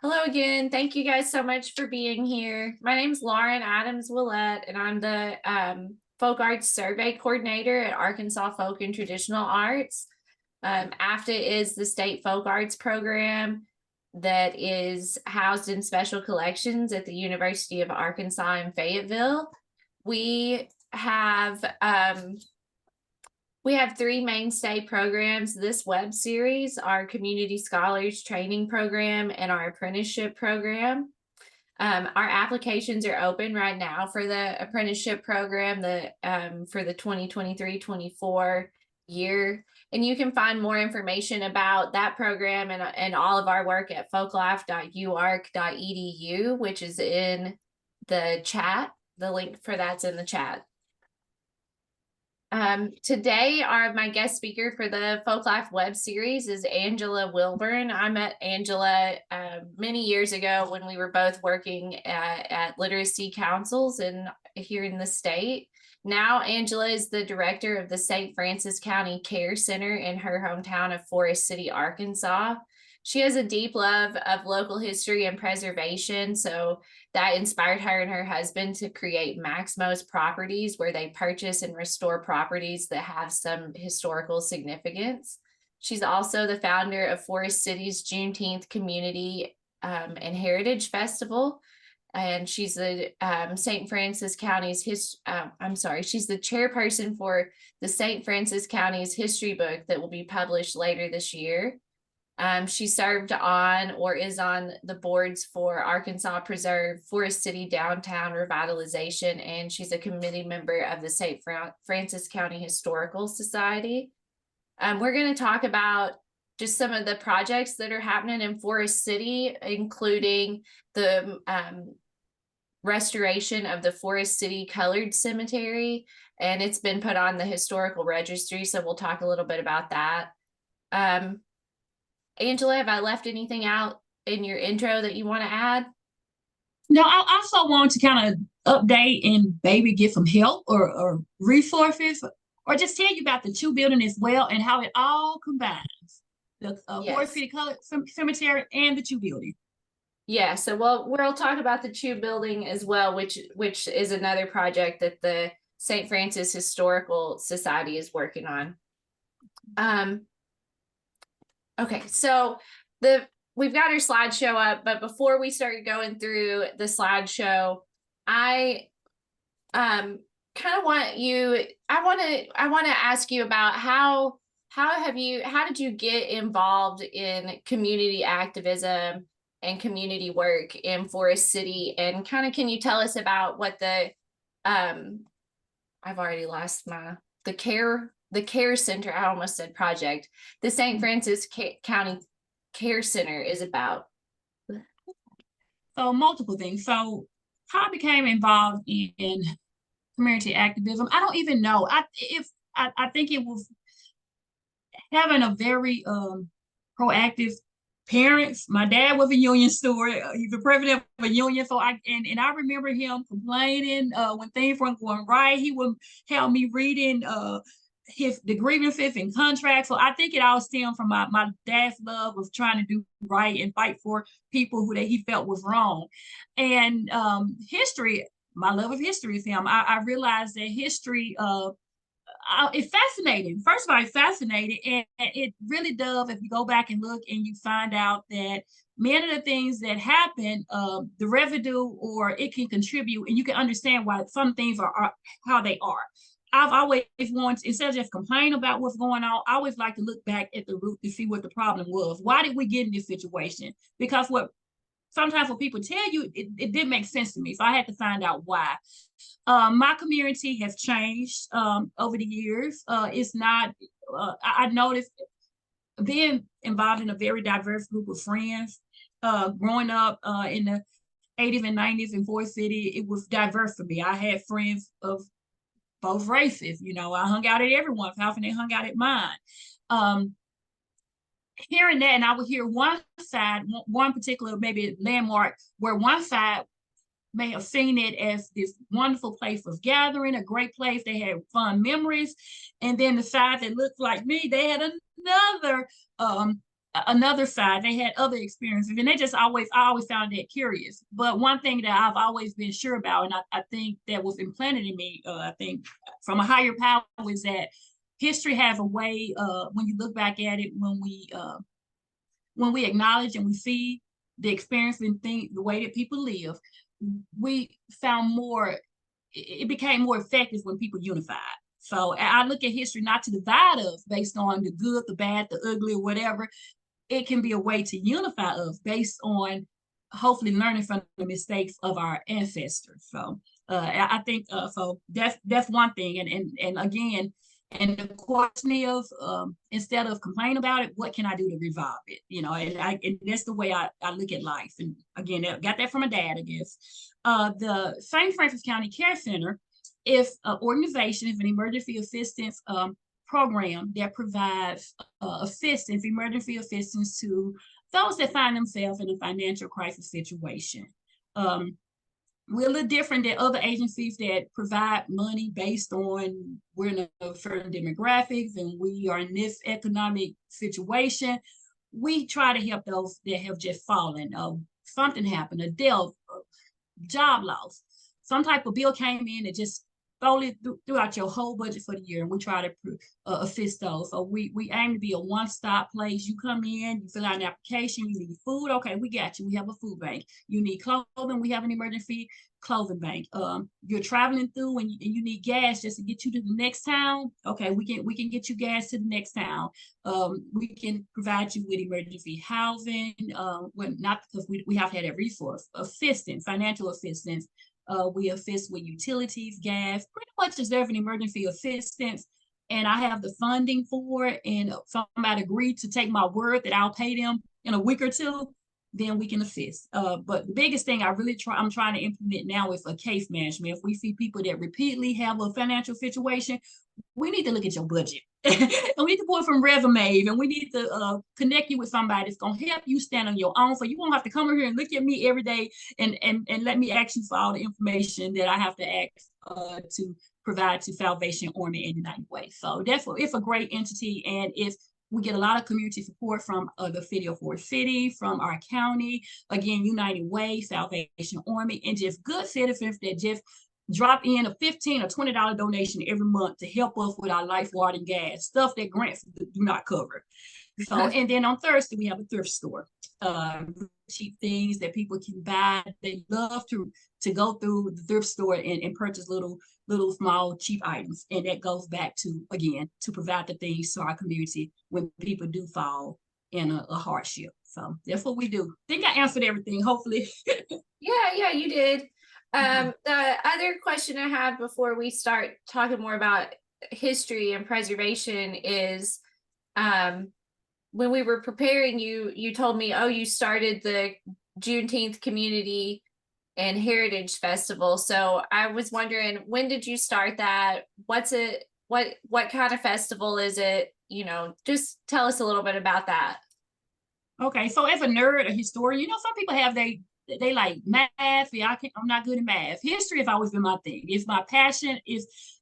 Hello again. Thank you guys so much for being here. My name's Lauren Willette, and I'm the Folk Arts Survey Coordinator at Arkansas Folk and Traditional Arts. AFTA is the state folk arts program that is housed in special collections at the University of Arkansas in Fayetteville. We have three mainstay programs this web series: our Community Scholars Training Program and our Apprenticeship Program. Our applications are open right now for the apprenticeship program for the 2023-24 year. And you can find more information about that program and all of our work at folklife.uark.edu, which is in the chat. The link for that's in the chat. Today, my guest speaker for the Folklife web series is Angela Wilburn. I met Angela many years ago when we were both working at literacy councils here in the state. Now, Angela is the director of the St. Francis County Care Center in her hometown of Forrest City, Arkansas. She has a deep love of local history and preservation, so that inspired her and her husband to create MaxMo's Properties, where they purchase and restore properties that have some historical significance. She's also the founder of Forrest City's Juneteenth CommUnity and Heritage Festival. And she's the St. Francis County's she's the chairperson for the St. Francis County's history book that will be published later this year. She served on or is on the boards for Arkansas Preserve, Forrest City Downtown Revitalization, and she's a committee member of the St. Francis County Historical Society. We're going to talk about just some of the projects that are happening in Forrest City, including the restoration of the Forrest City Colored Cemetery, and it's been put on the historical registry, so we'll talk a little bit about that. Angela, have I left anything out in your intro that you want to add? No, I also want to kind of update and maybe get some help or resources, or just tell you about the Chew building as well and how it all combines. The Forest City Colored Cemetery and the Chew building. Yeah, so we'll talk about the Chew building as well, which is another project that the St. Francis Historical Society is working on. Okay, so we've got our slideshow up, but before we start going through the slideshow, I want to ask you about how did you get involved in community activism and community work in Forrest City, and kind of can you tell us about what the I've already lost the care center, I almost said project, the St. Francis County Care Center is about? So multiple things. So how I became involved in community activism, I don't even know. I think it was having a very proactive parents. My dad was a union steward. He's the president of a union. So I remember him complaining when things weren't going right. He would have me reading the grievances and contracts. So I think it all stemmed from my dad's love of trying to do right and fight for people that he felt was wrong. And history, my love of history is him. I realized that history it's fascinating. First of all, it's fascinating, and it really does. If you go back and look, and you find out that many of the things that happen, the residue, or it can contribute, and you can understand why some things are how they are. I've always wanted, instead of just complain about what's going on, I always like to look back at the root to see what the problem was. Why did we get in this situation? Because sometimes what people tell you, it didn't make sense to me. So I had to find out why. My community has changed over the years. It's not, I noticed being involved in a very diverse group of friends, growing up in the 80s and 90s in Forrest City, it was diverse for me. I had friends of both races. I hung out at everyone's house and they hung out at mine. Hearing that, and I would hear one side, one particular maybe landmark, where one side may have seen it as this wonderful place of gathering, a great place. They had fun memories. And then the side that looked like me, they had another another side. They had other experiences, and I always found that curious. But one thing that I've always been sure about, and I think that was implanted in me, I think from a higher power, is that history has a way, when you look back at it, when we acknowledge and we see the experience and think the way that people live, we found more, it became more effective when people unified. So I look at history not to divide us based on the good, the bad, the ugly, or whatever. It can be a way to unify us based on hopefully learning from the mistakes of our ancestors. So I think so that's one thing. And again, and the question is, instead of complaining about it, what can I do to resolve it? You know, and that's the way I look at life. And again, I got that from my dad, I guess. The St. Francis County Care Center is an organization, is an emergency assistance program that provides assistance, emergency assistance to those that find themselves in a financial crisis situation. We're a little different than other agencies that provide money based on we're in a certain demographics and we are in this economic situation. We try to help those that have just fallen. Something happened, a death, job loss, some type of bill came in that just totally throughout your whole budget for the year, and we try to assist those. So we aim to be a one-stop place. You come in, you fill out an application, you need food, okay, we got you. We have a food bank. You need clothing, we have an emergency clothing bank. You're traveling through and you need gas just to get you to the next town. Okay, we can get you gas to the next town. We can provide you with emergency housing. When not because we have had that resource, assistance, financial assistance. We assist with utilities, gas, pretty much deserving emergency assistance. And I have the funding for it. And somebody agreed to take my word that I'll pay them in a week or two, then we can assist. But the biggest thing I'm trying to implement now is a case management. If we see people that repeatedly have a financial situation, we need to look at your budget. And we need to pull it from resumes, and we need to connect you with somebody that's going to help you stand on your own. So you won't have to come over here and look at me every day and let me ask you for all the information that I have to ask to provide to Salvation Army and United Way. So definitely, it's a great entity, and we get a lot of community support from the city of Forrest City, from our county, again, United Way, Salvation Army, and just good citizens that just drop in a $15 or $20 donation every month to help us with our life, water, and gas, stuff that grants do not cover. So, and then on Thursday, we have a thrift store. Cheap things that people can buy. They love to go through the thrift store and purchase little small cheap items. And that goes back to, again, to provide the things to our community when people do fall in a hardship. So that's what we do. I think I answered everything, hopefully. Yeah, you did. The other question I have before we start talking more about history and preservation is, when we were preparing, you told me, you started the Juneteenth CommUnity and Heritage Festival. So I was wondering, when did you start that? What's it? What kind of festival is it? You know, just tell us a little bit about that. Okay, so as a nerd, a historian, some people have they like math. Yeah, I'm not good at math. History has always been my thing. It's my passion.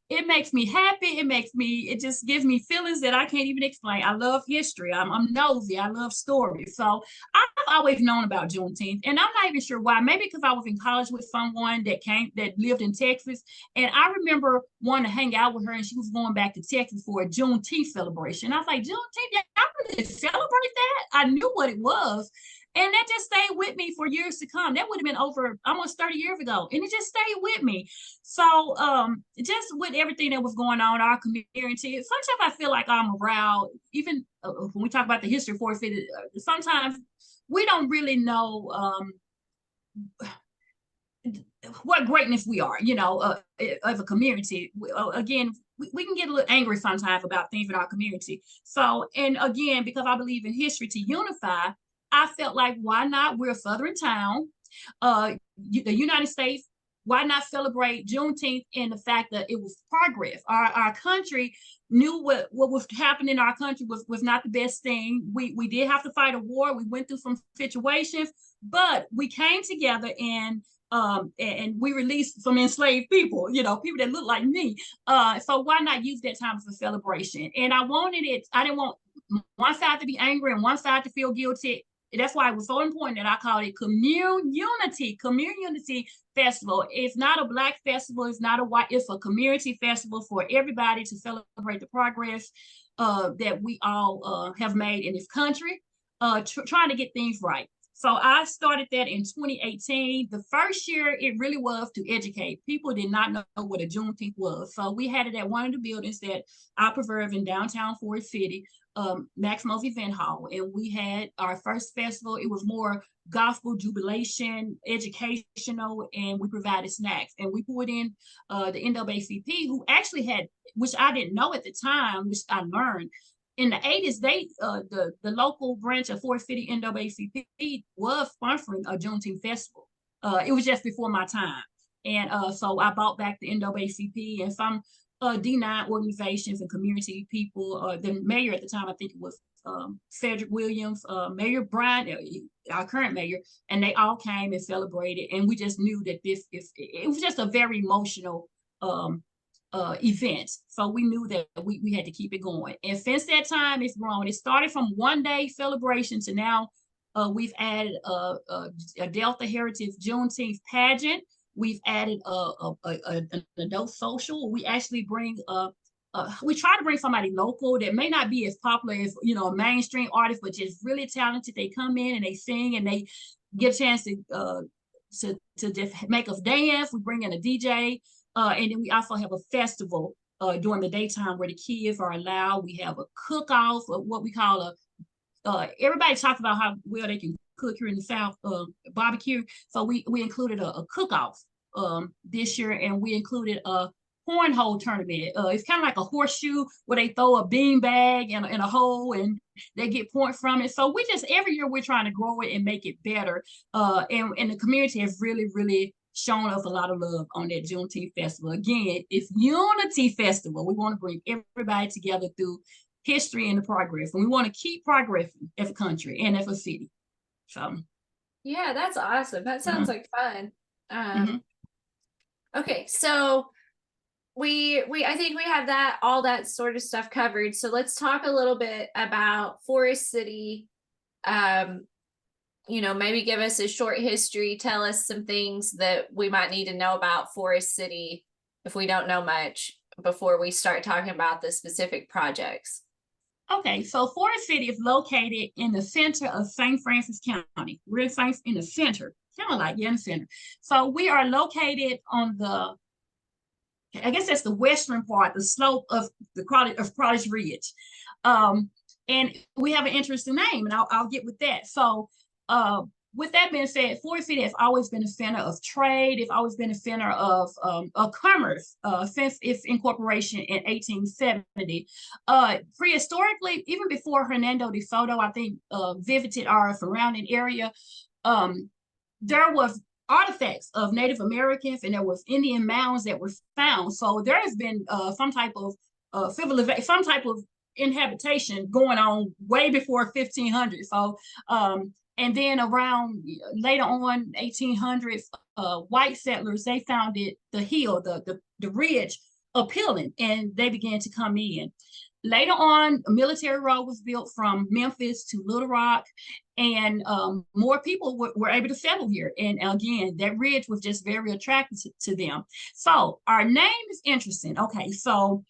It makes me happy. It just gives me feelings that I can't even explain. I love history. I'm nosy. I love stories. So I've always known about Juneteenth, and I'm not even sure why. Maybe because I was in college with someone that lived in Texas, and I remember wanting to hang out with her, and she was going back to Texas for a Juneteenth celebration. I was like, Juneteenth, yeah, I really celebrate that. I knew what it was. And that just stayed with me for years to come. That would have been over almost 30 years ago. And it just stayed with me. So just with everything that was going on in our community, sometimes I feel like I'm around, even when we talk about the history of Forrest City, sometimes we don't really know what greatness we are, as a community. Again, we can get a little angry sometimes about things in our community. So, and again, because I believe in history to unify, I felt like, why not? We're a southern town, the United States. Why not celebrate Juneteenth and the fact that it was progress? Our country knew what was happening in our country was not the best thing. We did have to fight a war. We went through some situations, but we came together and we released some enslaved people, people that look like me. So why not use that time as a celebration? And I wanted it. I didn't want one side to be angry and one side to feel guilty. That's why it was so important that I called it CommUnity Festival. It's not a Black festival. It's not a white. It's a community festival for everybody to celebrate the progress that we all have made in this country, trying to get things right. So I started that in 2018. The first year, it really was to educate. People did not know what a Juneteenth was. So we had it at one of the buildings that I preserve in downtown Forrest City, MaxMo's event hall. And we had our first festival. It was more gospel jubilation, educational, and we provided snacks. And we put in the NAACP, who actually had, which I didn't know at the time, which I learned, in the 80s, the local branch of Forrest City NAACP was sponsoring a Juneteenth festival. It was just before my time. And so I bought back the NAACP and some D9 organizations and community people. The mayor at the time, I think it was Cedric Williams, Mayor Bryant, our current mayor, and they all came and celebrated. And we just knew that it was just a very emotional event. So we knew that we had to keep it going. And since that time, it's grown. It started from one day celebration to now we've added a Delta Heritage Juneteenth pageant. We've added an adult social. We actually bring we try to bring somebody local that may not be as popular as, you know, a mainstream artist, but just really talented. They come in and they sing and they get a chance to just make us dance. We bring in a DJ. And then we also have a festival during the daytime where the kids are allowed. We have a cook-off, what we call everybody talks about how well they can cook here in the South, barbecue. So we included a cook-off this year, and we included a cornhole tournament. It's kind of like a horseshoe where they throw a bean bag in a hole and they get points from it. So we just, every year we're trying to grow it and make it better. And the community has really, really shown us a lot of love on that Juneteenth festival. Again, it's Unity Festival. We want to bring everybody together through history and the progress. And we want to keep progressing as a country and as a city. So yeah, that's awesome. That sounds like fun. Okay, so I think we have all that sort of stuff covered. So let's talk a little bit about Forrest City. You know, maybe give us a short history, tell us some things that we might need to know about Forrest City if we don't know much before we start talking about the specific projects. Okay, so Forrest City is located in the center of St. Francis County. We're in the center, kind of like in the center. So we are located on I guess that's the western part, the slope of College Ridge. And we have an interesting name, and I'll get with that. So with that being said, Forrest City has always been a center of trade. It's always been a center of commerce since its incorporation in 1870. Prehistorically, even before Hernando de Soto, I think, visited our surrounding area, there was artifacts of Native Americans and there was Indian mounds that were found. So there has been some type of civilization, some type of inhabitation going on way before 1500. So and then around later on 1800s, white settlers, they found the hill, the ridge appealing, and they began to come in. Later on, a military road was built from Memphis to Little Rock, and more people were able to settle here. And again, that ridge was just very attractive to them. So our name is interesting. Okay, so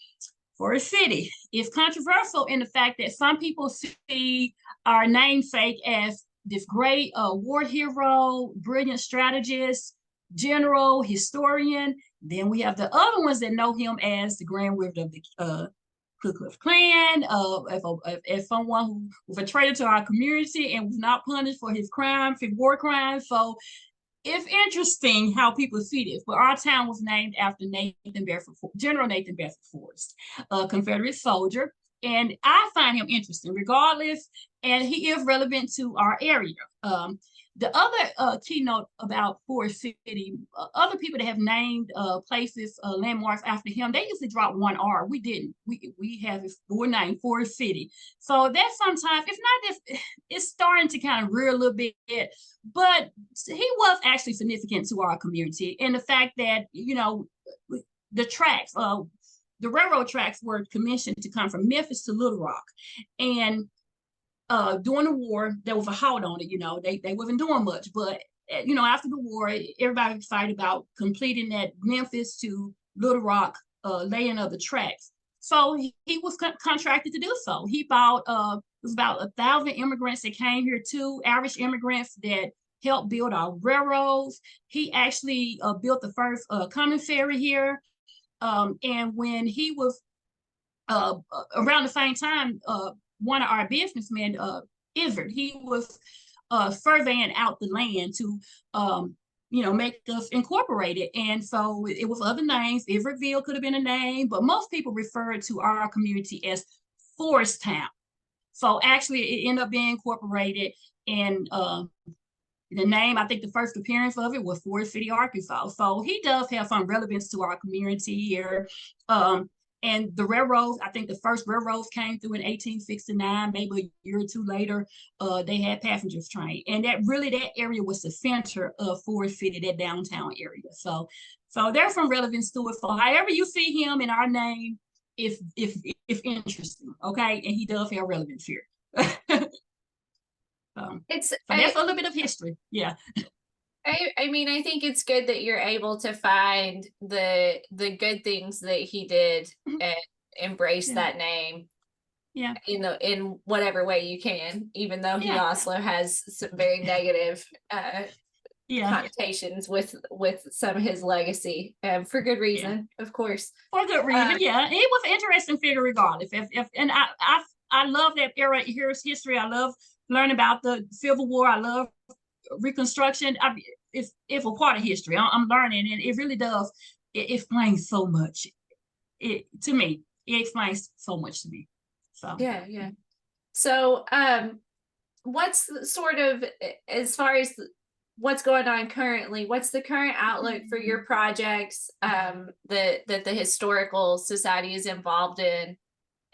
Forrest City is controversial in the fact that some people see our namesake as this great war hero, brilliant strategist, general, historian. Then we have the other ones that know him as the Grand Wizard of the Ku Klux Klan, as someone who was a traitor to our community and was not punished for his crimes, his war crimes. So it's interesting how people see this. But our town was named after General Nathan Bedford Forrest, a Confederate soldier. And I find him interesting regardless, and he is relevant to our area. The other keynote about Forrest City, other people that have named places, landmarks after him, they usually drop one R. We didn't. We have his full name, Forrest City. So that sometimes, it's not just, it's starting to kind of rear a little bit, but he was actually significant to our community. And the fact that, you know, the tracks, the railroad tracks were commissioned to come from Memphis to Little Rock. And during the war, there was a halt on it. They wasn't doing much, but after the war, everybody was excited about completing that Memphis to Little Rock laying of the tracks. So he was contracted to do so. He bought it was about 1,000 immigrants that came here too, Irish immigrants that helped build our railroads. He actually built the first common ferry here. And when he was around the same time, one of our businessmen, Izzard, he was surveying out the land to make us incorporated. And so it was other names. Everettville could have been a name, but most people refer to our community as Forest Town. So actually it ended up being incorporated, and the name, I think the first appearance of it was Forrest City, Arkansas. So he does have some relevance to our community here. And the railroads, I think the first railroads came through in 1869, maybe a year or two later, they had passengers train. And that area was the center of Forrest City, that downtown area. So there's some relevance to it. So however you see him in our name, if interesting, okay? And he does have relevance here. So that's a little bit of history. Yeah. I mean, I think it's good that you're able to find the good things that he did and embrace that name. Yeah. In whatever way you can, even though he also has some very negative connotations with some of his legacy, for good reason, of course. For good reason, he was an interesting figure regardless. And I love that era. Here's history. I love learning about the Civil War. I love Reconstruction. It's a part of history. I'm learning, and it really does. It explains so much. To me, it explains so much to me. So yeah. So what's sort of, as far as what's going on currently, what's the current outlook for your projects that the Historical Society is involved in,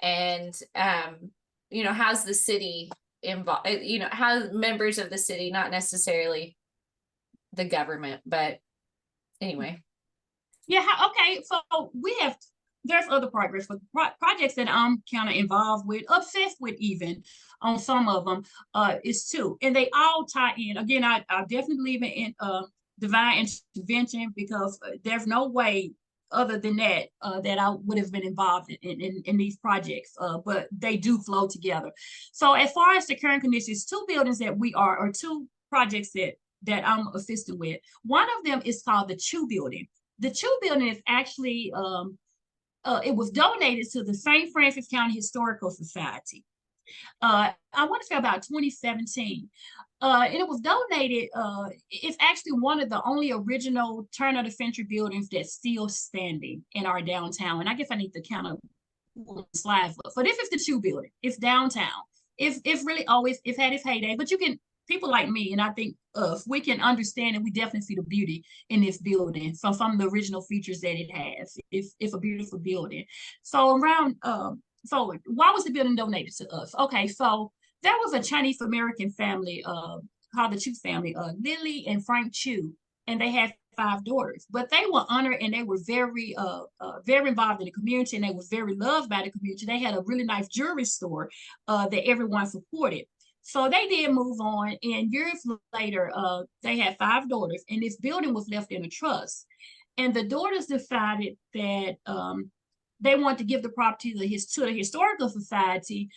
and how's the city involved, how members of the city, not necessarily the government, but anyway. Okay, so there's other progress, but projects that I'm kind of involved with, obsessed with even on some of them, is two, and they all tie in. Again, I definitely believe in divine intervention, because there's no way other than that that I would have been involved in these projects, but they do flow together. So as far as the current conditions, two buildings that or two projects that I'm assisting with. One of them is called the Chew Building. The Chew Building is actually, it was donated to the St. Francis County Historical Society. I want to say about 2017. And it was donated, it's actually one of the only original turn of the century buildings that's still standing in our downtown. And I guess I need to kind of slides up. So this is the Chew Building. It's downtown. It's really always, it's had its heyday, but people like me, and I think we can understand, and we definitely see the beauty in this building. So some of the original features that it has, it's a beautiful building. So so why was the building donated to us? Okay, so there was a Chinese American family called the Chew family, Lily and Frank Chew, and they had 5 daughters, but they were honored, and they were very involved in the community, and they were very loved by the community. They had a really nice jewelry store that everyone supported. So they did move on, and years later, they had 5 daughters, and this building was left in a trust. And the daughters decided that they wanted to give the property to the Historical Society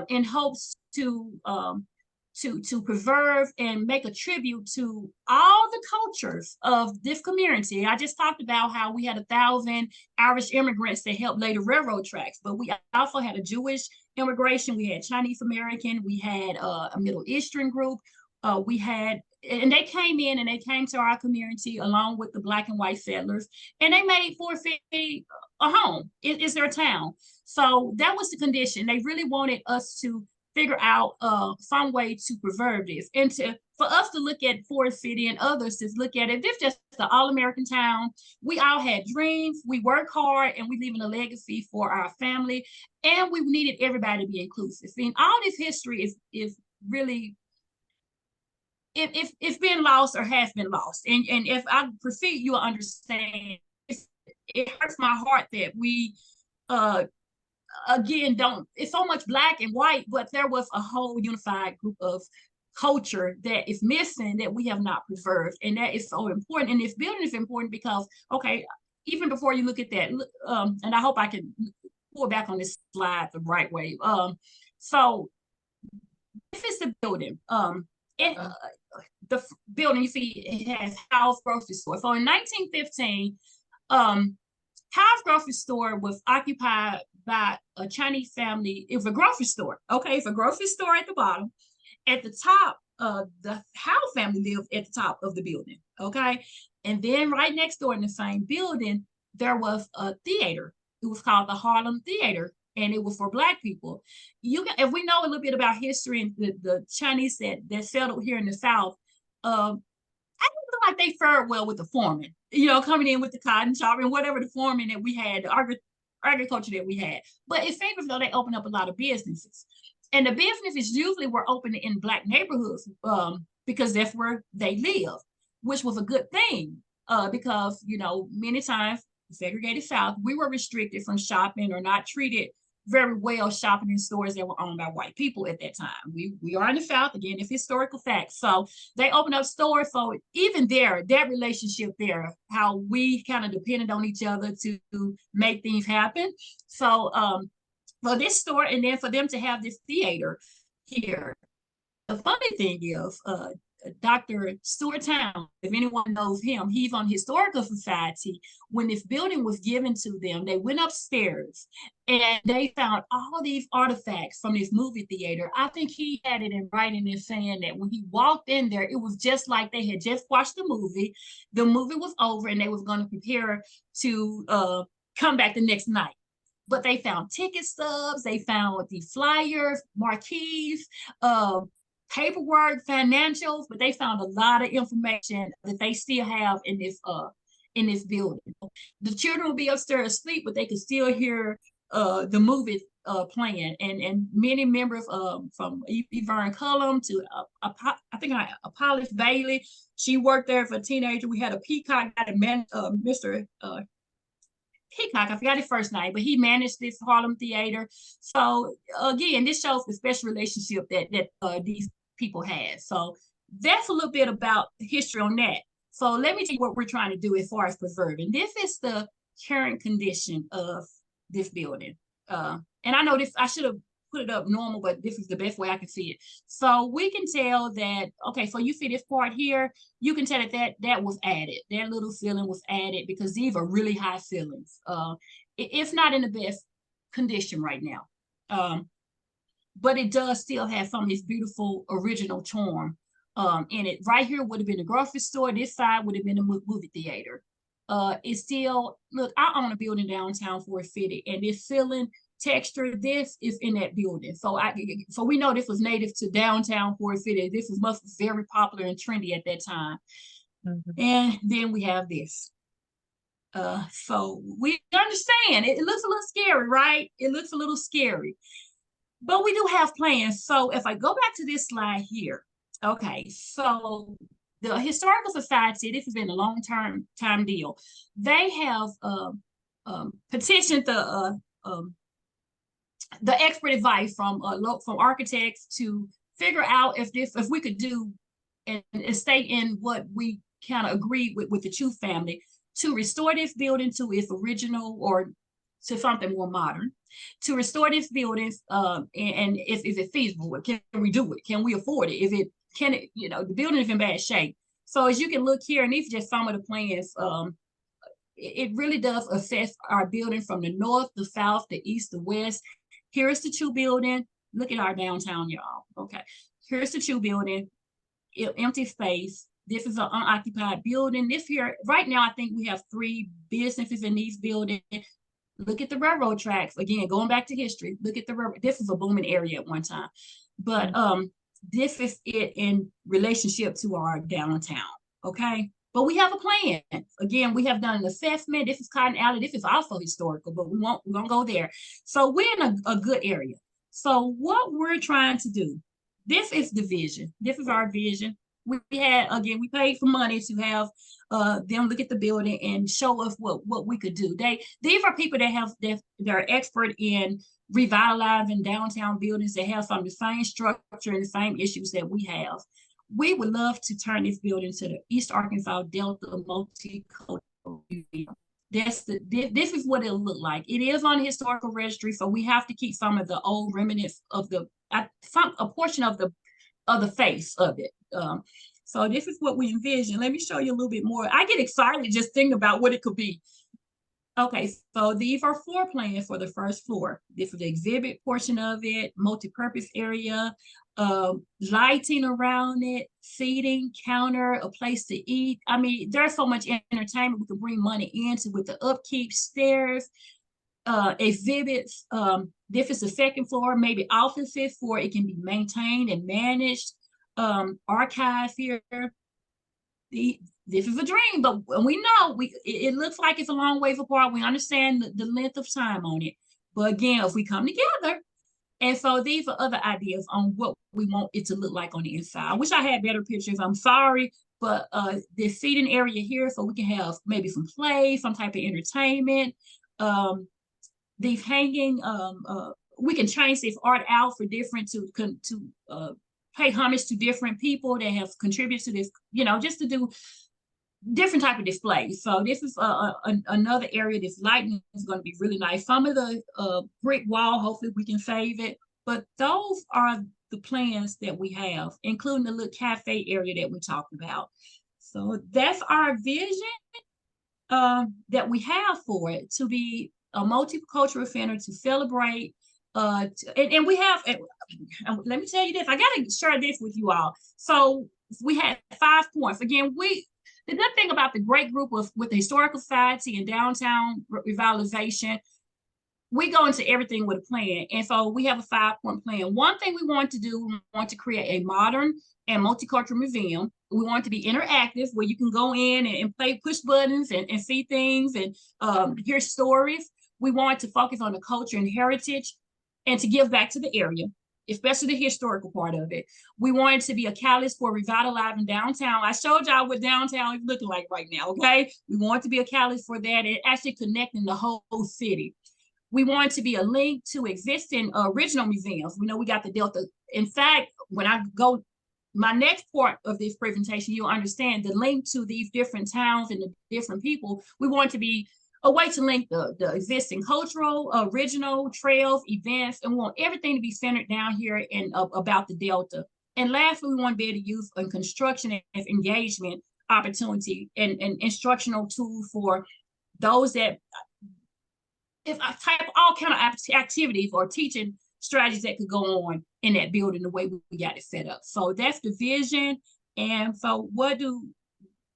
in hopes to preserve and make a tribute to all the cultures of this community. I just talked about how we had 1,000 Irish immigrants that helped lay the railroad tracks, but we also had a Jewish immigration, we had Chinese American, we had a Middle Eastern group, and they came in and they came to our community along with the Black and white settlers, and they made Forrest City a home. It's their town. So that was the condition. They really wanted us to figure out some way to preserve this, and for us to look at Forrest City and others to look at it. This is just an all-American town. We all had dreams, we work hard, and we leaving a legacy for our family, and we needed everybody to be inclusive. And all this history is really, it's been lost or has been lost. And if I proceed, you'll understand. It hurts my heart that we again, it's so much black and white, but there was a whole unified group of culture that is missing that we have not preserved. And that is so important. And this building is important because, okay, even before you look at that, and I hope I can pull back on this slide the right way. So this is the building. The building, you see, it has House Grocery Store. So in 1915, House Grocery Store was occupied by a Chinese family. It was a grocery store. Okay, it's a grocery store at the bottom. At the top, the Howe family lived at the top of the building. Okay, and then right next door in the same building, there was a theater. It was called the Harlem Theater, and it was for Black people. If we know a little bit about history and the Chinese that settled here in the South, I don't feel like they fared well with the foreman. Coming in with the cotton shop and whatever the foreman that we had, the agriculture that we had. But it seems as though they opened up a lot of businesses. And the businesses usually were open in Black neighborhoods because that's where they live, which was a good thing because, many times the segregated South, we were restricted from shopping or not treated very well shopping in stores that were owned by white people at that time. We are in the South, again, it's historical facts. So they opened up stores. So even there, that relationship there, how we kind of depended on each other to make things happen. So for this store, and then for them to have this theater here. The funny thing is, Dr. Stuart Town, if anyone knows him, he's on Historical Society. When this building was given to them, they went upstairs and they found all these artifacts from this movie theater. I think he had it in writing and saying that when he walked in there, it was just like they had just watched the movie. The movie was over and they was going to prepare to come back the next night. But they found ticket stubs, they found the flyers, marquees, paperwork, financials, but they found a lot of information that they still have in this building. The children will be upstairs asleep, but they can still hear the movie playing. And many members from Yvonne Cullum to I think Apollos Bailey, she worked there for a teenager. We had a peacock guy that Mr. Peacock, I forgot his first name, but he managed this Harlem Theater. So again, this shows the special relationship that these people had. So that's a little bit about the history on that. So let me tell you what we're trying to do as far as preserving. This is the current condition of this building. And I know this, I should have put it up normal, but this is the best way I can see it. So we can tell that, okay, so you see this part here, you can tell that was added. That little ceiling was added because these are really high ceilings. It's not in the best condition right now. But it does still have some of this beautiful original charm in it. Right here would have been a grocery store. This side would have been a movie theater. It's still, look, I own a building downtown Forrest City, and this ceiling texture, this is in that building. So we know this was native to downtown Forrest City. This was very popular and trendy at that time. Mm-hmm. And then we have this. So we understand it looks a little scary, right? It looks a little scary, but we do have plans. So if I go back to this slide here, okay, so the Historical Society, this has been a long-term deal. They have petitioned the expert advice from architects to figure out if we could do and stay in what we kind of agreed with the Chu family to restore this building to its original or to something more modern, to restore this building and is it feasible? Can we do it? Can we afford it? The building is in bad shape. So as you can look here, and these are just some of the plans. It really does assess our building from the north, the south, the east, the west. Here's the Chu building. Look at our downtown, y'all. Okay. Here's the Chu building, empty space. This is an unoccupied building. This here, right now, I think we have 3 businesses in these buildings. Look at the railroad tracks. Again, going back to history, look at the railroad. This was a booming area at one time. But this is it in relationship to our downtown, okay? But we have a plan. Again, we have done an assessment. This is Cotton Alley. This is also historical, but we're gonna go there. So we're in a good area. So what we're trying to do, this is the vision. This is our vision. we had, again, we paid for money to have them look at the building and show us what we could do. These are people that they're expert in revitalizing downtown buildings that have some of the same structure and the same issues that we have. We would love to turn this building to the East Arkansas Delta Multicultural Museum. This is what it'll look like. It is on the historical registry, so we have to keep some of the old remnants of a portion of the face of it. So this is what we envision. Let me show you a little bit more. I get excited just thinking about what it could be. Okay, so these are floor plans for the first floor. This is the exhibit portion of it, multi-purpose area, lighting around it, seating, counter, a place to eat. I mean, there's so much entertainment we can bring money into with the upkeep, stairs, exhibits. This is the second floor, maybe offices for it can be maintained and managed. Archive here. This is a dream, but we know it looks like it's a long ways apart. We understand the length of time on it. But again, if we come together, and so these are other ideas on what we want it to look like on the inside. I wish I had better pictures. I'm sorry, but the seating area here, so we can have maybe some play, some type of entertainment. These hanging, we can change this art out for different to pay homage to different people that have contributed to this, just to do different type of displays. So this is another area. This lighting is going to be really nice. Some of the brick wall, hopefully we can save it. But those are the plans that we have, including the little cafe area that we talked about. So that's our vision that we have for it, to be a multicultural center to celebrate. And we have, let me tell you this, I got to share this with you all. So we had 5 points. Again, the good thing about the great group with the Historical Society and Downtown Revitalization, we go into everything with a plan. And so we have a 5-point plan. One thing we want to do, we want to create a modern and multicultural museum. We want it to be interactive, where you can go in and play push buttons and see things and hear stories. We want to focus on the culture and heritage and to give back to the area, especially the historical part of it. We wanted to be a catalyst for revitalizing downtown. I showed y'all what downtown is looking like right now, okay? We want to be a catalyst for that and actually connecting the whole city. We want to be a link to existing original museums. We know we got the Delta. In fact, when I go, my next part of this presentation, you'll understand the link to these different towns and the different people. We want to be a way to link the existing cultural, original trails, events, and we want everything to be centered down here and about the Delta. And lastly, we want to be able to use a construction and engagement opportunity and instructional tool for those that, if I type all kind of activities or teaching strategies that could go on in that building the way we got it set up. So that's the vision. And so what do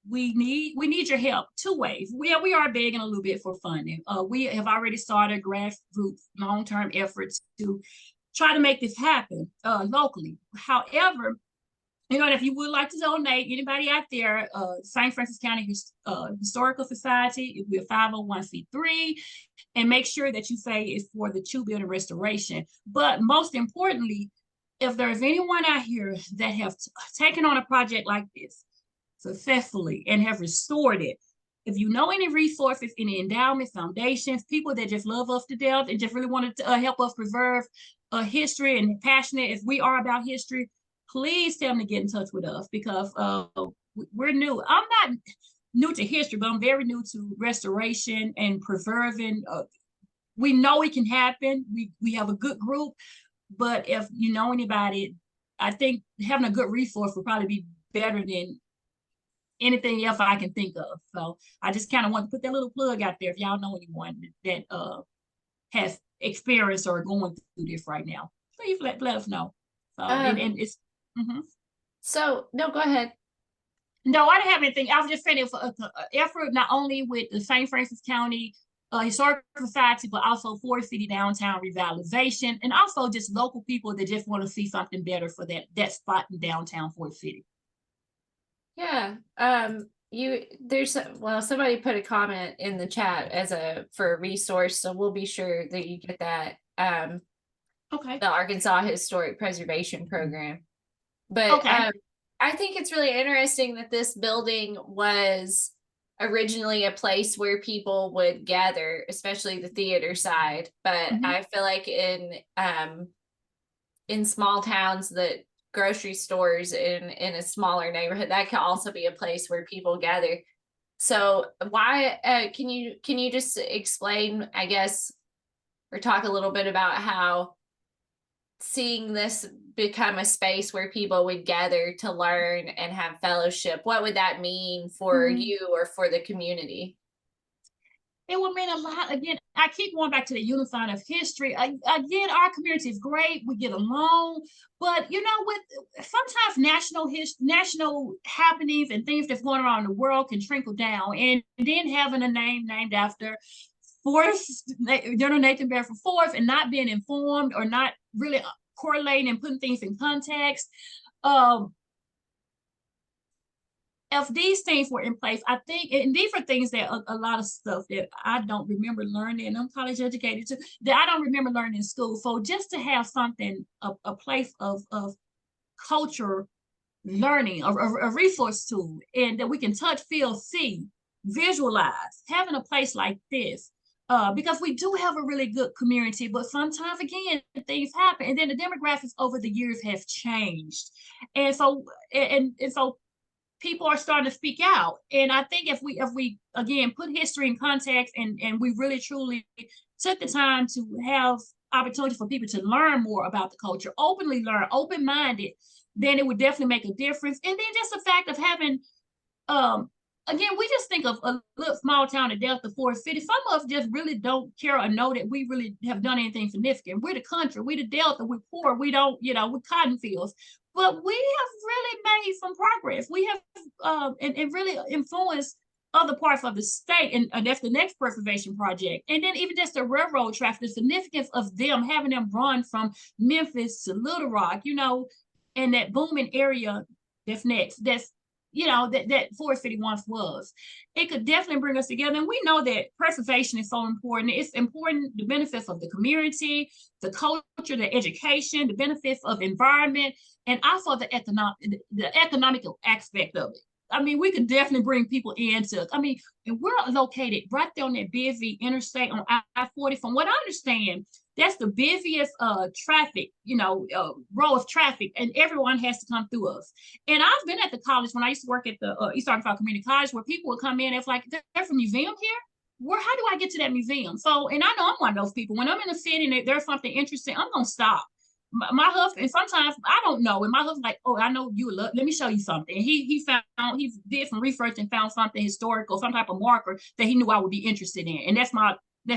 we need? We need your help 2 ways. We are begging a little bit for funding. We have already started grassroots long-term efforts to try to make this happen locally. However, if you would like to donate, anybody out there, St. Francis County Historical Society, we're 501c3, and make sure that you say it's for the Chu Building restoration. But most importantly, if there's anyone out here that have taken on a project like this successfully and have restored it, if you know any resources, any endowments, foundations, people that just love us to death and just really want to help us preserve history and passionate as we are about history, please tell them to get in touch with us, because we're new. I'm not new to history, but I'm very new to restoration and preserving. We know it can happen. We have a good group, but if you know anybody, I think having a good resource would probably be better than anything else I can think of. So I just kind of want to put that little plug out there if y'all know anyone that has experience or going through this right now. Please let us know. So and it's So no, go ahead. No, I didn't have anything. I was just saying it was an effort not only with the St. Francis County Historical Society, but also Forrest City Downtown Revitalization, and also just local people that just want to see something better for that spot in downtown Forrest City. Yeah. Somebody put a comment in the chat for a resource, so we'll be sure that you get that. Okay. The Arkansas Historic Preservation Program. But okay. I I think it's really interesting that this building was originally a place where people would gather, especially the theater side. But I feel like in small towns, that grocery stores in a smaller neighborhood, that could also be a place where people gather. So why can you just explain, I guess, or talk a little bit about how seeing this become a space where people would gather to learn and have fellowship, what would that mean for you or for the community? It would mean a lot. Again, I keep going back to the unifying of history. Again, our community is great. We get along, but you know, with sometimes national happenings and things that's going around the world can trickle down, and then having a name named after Forrest, General Nathan Bedford Forrest, and not being informed or not really correlating and putting things in context. If these things were in place, I think, and these are things that a lot of stuff that I don't remember learning, and I'm college educated too, that I don't remember learning in school. So just to have something, a place of culture learning, a resource tool, and that we can touch, feel, see, visualize, having a place like this, because we do have a really good community, but sometimes again things happen, and then the demographics over the years have changed, and so people are starting to speak out. And I think if we again put history in context, and we really truly took the time to have opportunity for people to learn more about the culture, openly learn, open-minded, then it would definitely make a difference. And then just the fact of having again, we just think of a little small town in Delta, Forrest City. Some of us just really don't care or know that we really have done anything significant. We're the country, we're the Delta, we're poor, we don't, you know, we're cotton fields. But we have really made some progress. We have and really influenced other parts of the state, and that's the next preservation project. And then even just the railroad traffic, the significance of them having them run from Memphis to Little Rock, you know, and that booming area that's next. That's, you know, that Forrest City once was. It could definitely bring us together. And we know that preservation is so important. It's important, the benefits of the community, the culture, the education, the benefits of environment, and also the economical aspect of it. I mean, we could definitely bring people into, I mean, and we're located right there on that busy interstate on I-40. From what I understand, that's the busiest traffic, you know, row of traffic, and everyone has to come through us. And I've been at the college when I used to work at the East Arkansas Community College, where people would come in, it's like, there's a museum here? How do I get to that museum? So, and I know I'm one of those people. When I'm in the city and there's something interesting, I'm gonna stop. My husband, and sometimes I don't know, and my husband's like, oh, I know you love, let me show you something. And he did some research and found something historical, some type of marker that he knew I would be interested in. And that's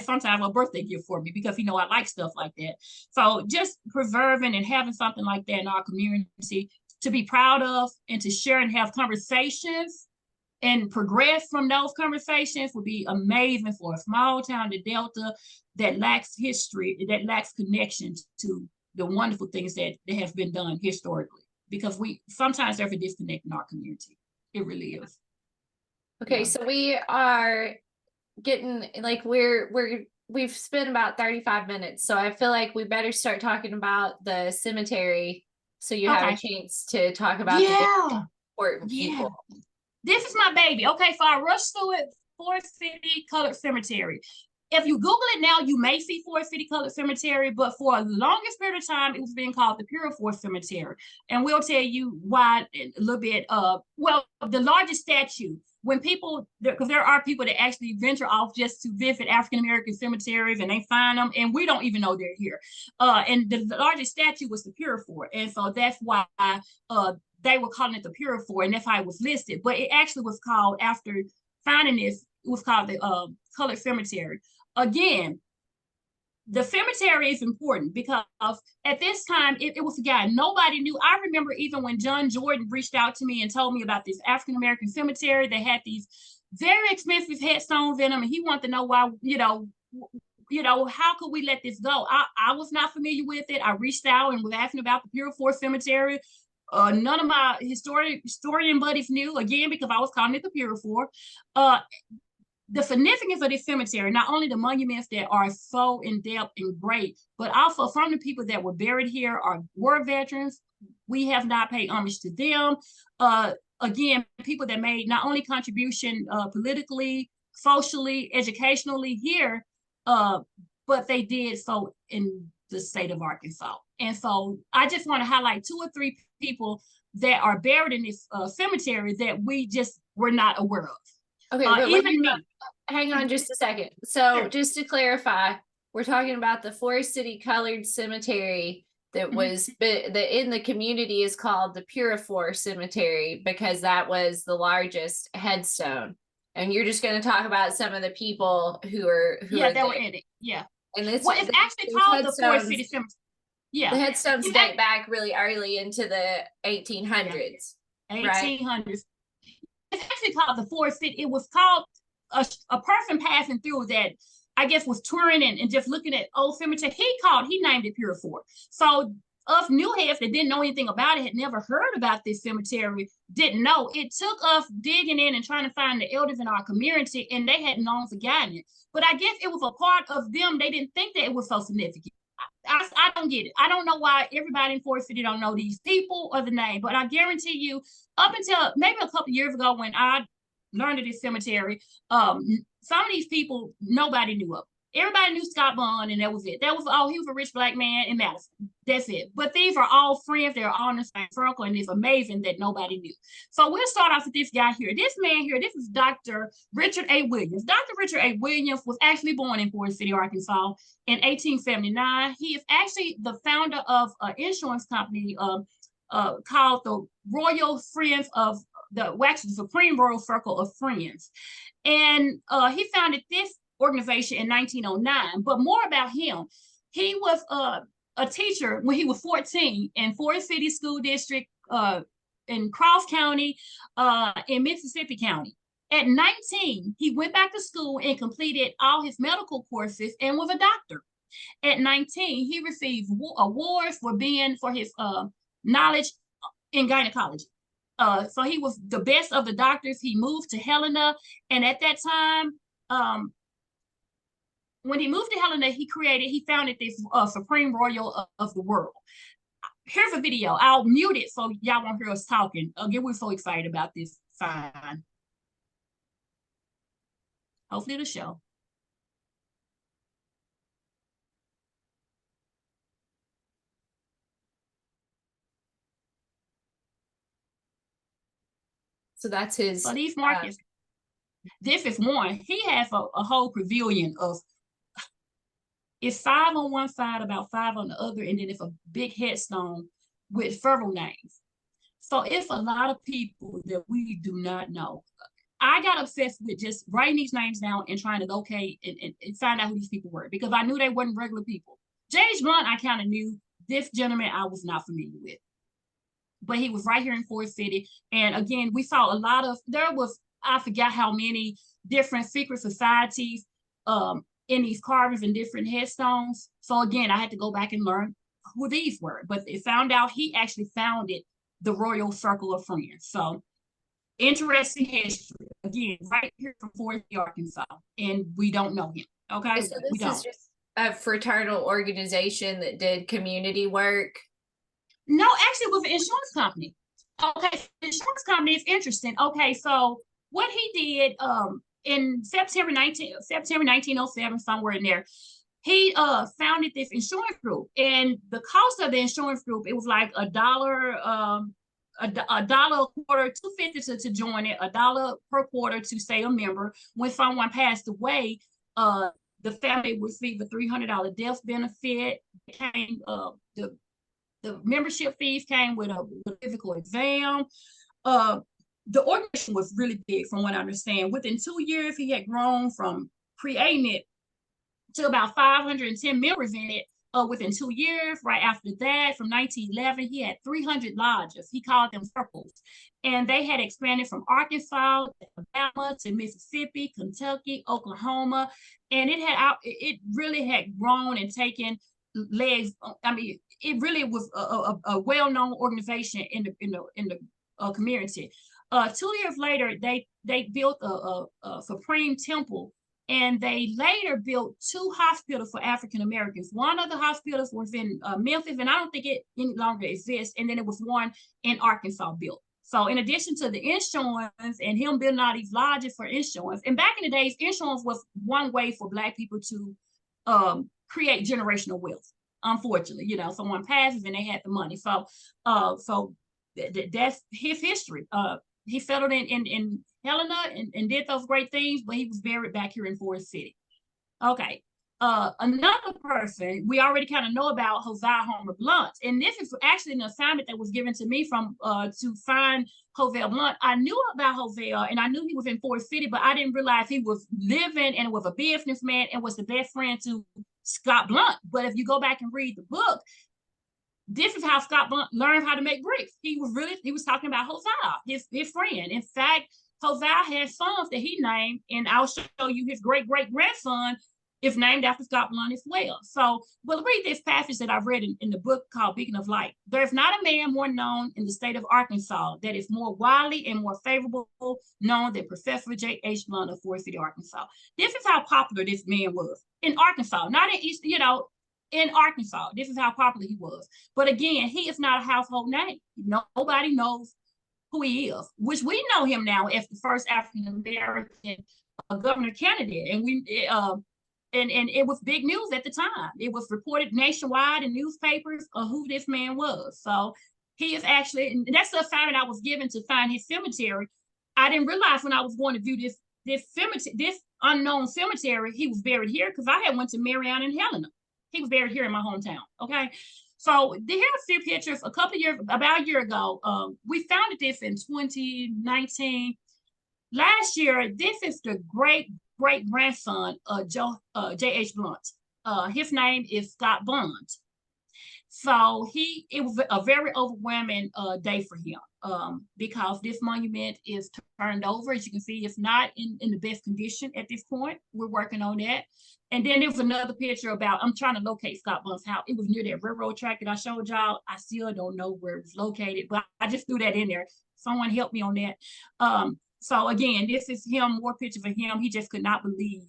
sometimes a birthday gift for me, because I like stuff like that. So just preserving and having something like that in our community to be proud of, and to share and have conversations and progress from those conversations would be amazing for a small town, the Delta, that lacks history, that lacks connection to the wonderful things that have been done historically, because we sometimes there's a disconnect in our community. It really is. Okay, yeah. So we are getting, like, we've spent about 35 minutes, so I feel like we better start talking about the cemetery, so you have a chance to talk about the important people. This is my baby. Okay, so I rushed through it. Forrest City Colored Cemetery. If you Google it now, you may see Forrest City Colored Cemetery, but for the longest period of time, it was being called the Pure Forest Cemetery. And we'll tell you why a little bit. Well, the largest statue, when people, because there are people that actually venture off just to visit African-American cemeteries, and they find them, and we don't even know they're here. And the largest statue was the Pure Forest. And so that's why they were calling it the Pure Forest, and that's how it was listed. But it actually was called, after finding this, it was called the Colored Cemetery. Again, the cemetery is important because at this time it was forgotten. Nobody knew. I remember even when John Jordan reached out to me and told me about this African-American cemetery, they had these very expensive headstones in them, and he wanted to know why, how could we let this go? I was not familiar with it. I reached out and was asking about the Pure Forest Cemetery. None of my historian buddies knew, again, because I was calling it the Pure Forest. The significance of this cemetery, not only the monuments that are so in depth and great, but also from the people that were buried here are war veterans, We have not paid homage to them. Again, people that made not only contribution politically, socially, educationally here, but they did so in the state of Arkansas. And so I just want to highlight 2 or 3 people that are buried in this cemetery that we just were not aware of. Okay, but even me. Hang on just a second. So Sure. just to clarify, we're talking about the Forrest City Colored Cemetery that was in the community is called the Purifor Cemetery because that was the largest headstone. And you're just going to talk about some of the people who are that were in it. Yeah. And it's actually called the Forrest City Cemetery. Yeah. The headstones date back really early into the 1800s. Yeah. 1800s. Right? It's actually called the Forrest City. It was called a person passing through that I guess was touring and just looking at old cemetery. He named it Purifor. So us new heads that didn't know anything about it, had never heard about this cemetery, didn't know. It took us digging in and trying to find the elders in our community, and they had long forgotten it. But I guess it was a part of them. They didn't think that it was so significant. I don't get it. I don't know why everybody in Forrest City don't know these people or the name, but I guarantee you, up until maybe a couple of years ago when I learned of this cemetery, some of these people, nobody knew of. Everybody knew Scott Bond, and that was it. That was all. He was a rich Black man in Madison. That's it. But these are all friends. They're all in the same circle, and it's amazing that nobody knew. So we'll start off with this guy here. This man here, this is Dr. Richard A. Williams. Dr. Richard A. Williams was actually born in Forrest City, Arkansas in 1879. He is actually the founder of an insurance company called the Royal Friends of the Supreme Royal Circle of Friends. And he founded this organization in 1909. But more about him, he was a teacher when he was 14 in Forrest City School District in Cross County in Mississippi County. At 19, he went back to school and completed all his medical courses and was a doctor. At 19, he received awards for his knowledge in gynecology. So he was the best of the doctors. He moved to Helena, and at that time, when he moved to Helena, he founded this Supreme Royal of the World. Here's a video. I'll mute it so y'all won't hear us talking. Again, we're so excited about this sign. Hopefully it'll show. So that's his. So these markets, this is one. He has a whole pavilion of, it's 5 on one side, about 5 on the other, and then it's a big headstone with several names. So it's a lot of people that we do not know. I got obsessed with just writing these names down and trying to locate and find out who these people were, because I knew they weren't regular people. James Blunt, I kind of knew. This gentleman, I was not familiar with. But he was right here in Forrest City. And again, we saw a lot of, I forgot how many different secret societies in these carvings and different headstones. So again, I had to go back and learn who these were. But it found out he actually founded the Royal Circle of Friends. So interesting history. Again, right here from Forrest City, Arkansas. And we don't know him. Okay. So this is just a fraternal organization that did community work. No, actually it was an insurance company. Okay, the insurance company is interesting. Okay, so what he did in September 1907, somewhere in there, he founded this insurance group. And the cost of the insurance group, it was like $1, a dollar a quarter, $2.50 to join it, $1 per quarter to stay a member. When someone passed away, the family would receive a $300 death benefit. It came the membership fees came with a physical exam. The organization was really big from what I understand. Within 2 years, he had grown from creating it to about 510 members in it within 2 years. Right after that, from 1911, he had 300 lodges. He called them circles. And they had expanded from Arkansas, Alabama, to Mississippi, Kentucky, Oklahoma. And it really had grown and taken legs. I mean, it really was a well-known organization in the community. 2 years later, they built a Supreme Temple And they later built 2 hospitals for African Americans. One of the hospitals was in Memphis, and I don't think it any longer exists. And then it was one in Arkansas built. So in addition to the insurance and him building all these lodges for insurance, and back in the days, insurance was one way for Black people to create generational wealth. Unfortunately, you know, someone passes and they had the money. So that's his history. He settled in Helena and did those great things, but he was buried back here in Forrest City. Okay. Another person we already kind of know about, Hosea Homer Blunt, and this is actually an assignment that was given to me from to find Hosea Blunt. I knew about Hosea, and I knew he was in Forrest City, but I didn't realize he was living and was a businessman and was the best friend to Scott Blunt. But if you go back and read the book, this is how Scott Blunt learned how to make bricks. He was talking about Hosea, his friend. In fact, Hosea had sons that he named, and I'll show you his great-great-grandson is named after Scott Blunt as well. So we'll read this passage that I've read in the book called Beacon of Light. There's not a man more known in the state of Arkansas that is more widely and more favorable known than Professor J.H. Blunt of Forrest City, Arkansas. This is how popular this man was in Arkansas, not in East, in Arkansas. This is how popular he was. But again, he is not a household name. Nobody knows who he is, which we know him now as the first African-American governor candidate. And it was big news at the time. It was reported nationwide in newspapers of who this man was. So he is actually, and that's the assignment I was given to find his cemetery. I didn't realize when I was going to view this cemetery, this unknown cemetery, he was buried here because I had went to Marion and Helena. He was buried here in my hometown. Okay. So here are a few pictures. About a year ago, we found this in 2019. Last year, this is the great-grandson of J.H. Blunt. His name is Scott Blunt. So it was a very overwhelming day for him because this monument is turned over. As you can see, it's not in the best condition at this point. We're working on that. And then there was another picture about, I'm trying to locate Scott Blunt's house. It was near that railroad track that I showed y'all. I still don't know where it was located, but I just threw that in there. Someone help me on that. So again, this is him, more pictures of him. He just could not believe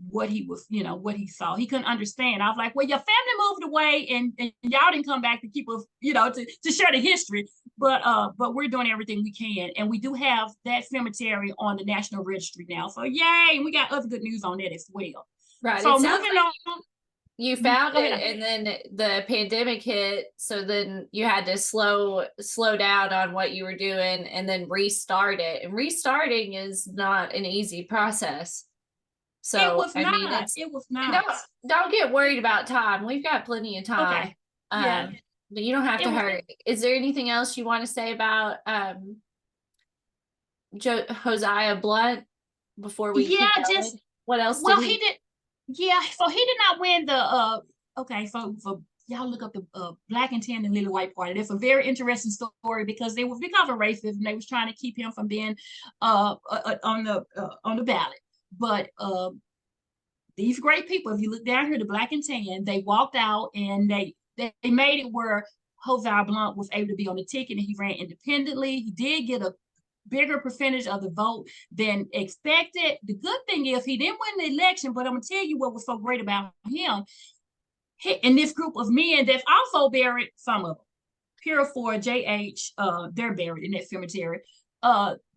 what he was, what he saw. He couldn't understand. I was like, well, your family moved away and y'all didn't come back to keep us, to share the history. But we're doing everything we can. And we do have that cemetery on the National Registry now. So yay, we got other good news on that as well. Right. So moving on. You found it and then the pandemic hit. So then you had to slow down on what you were doing and then restart it. And restarting is not an easy process. So it was not. Don't get worried about time. We've got plenty of time. Okay. Yeah. But you don't have to hurry. Is there anything else you want to say about Hosea Blunt before we keep going? What else did he did? Yeah, so he did not win the so y'all look up the Black and Tan and Lily White Party. That's a very interesting story because because of racism, they was trying to keep him from being on the ballot. But these great people, if you look down here, the Black and Tan, they walked out and they made it where Hosea Blunt was able to be on the ticket and he ran independently. He did get a bigger percentage of the vote than expected. The good thing is he didn't win the election, but I'm gonna tell you what was so great about him. And this group of men that's also buried, some of them, Pure for JH, they're buried in that cemetery.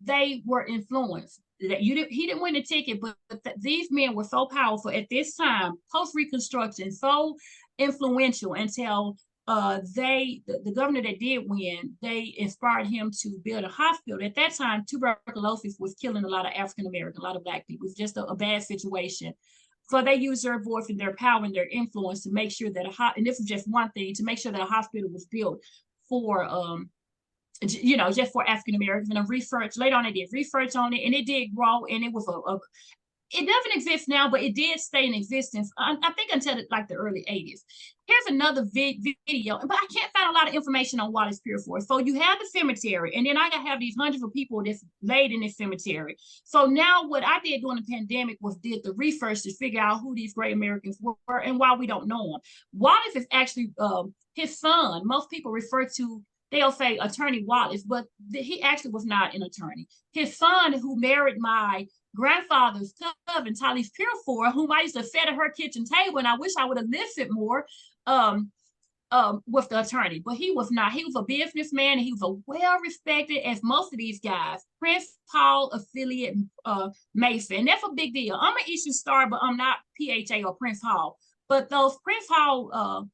They were influenced. He didn't win the ticket, but these men were so powerful at this time, post-Reconstruction, so influential until the governor that did win, they inspired him to build a hospital. At that time, tuberculosis was killing a lot of African American, a lot of Black people. It was just a bad situation. So they used their voice and their power and their influence to make sure that and this is just one thing, to make sure that a hospital was built for just for African Americans. And later on they did research on it and it did grow, and it was it doesn't exist now, but it did stay in existence, I think, until the early 80s. Here's another video, but I can't find a lot of information on what it's pure for. So you have the cemetery, and then I have these hundreds of people that's laid in this cemetery. So now what I did during the pandemic was did the research to figure out who these great Americans were and why we don't know them. Wallace is actually his son. Most people refer to they'll say Attorney Wallace, but he actually was not an attorney. His son, who married my grandfather's cousin, Talise Purefour, whom I used to fed at her kitchen table, and I wish I would have listened more, with the attorney, but he was not. He was a businessman, and he was a well-respected, as most of these guys, Prince Hall affiliate Mason. And that's a big deal. I'm an Eastern Star, but I'm not PHA or Prince Hall. But those Prince Hall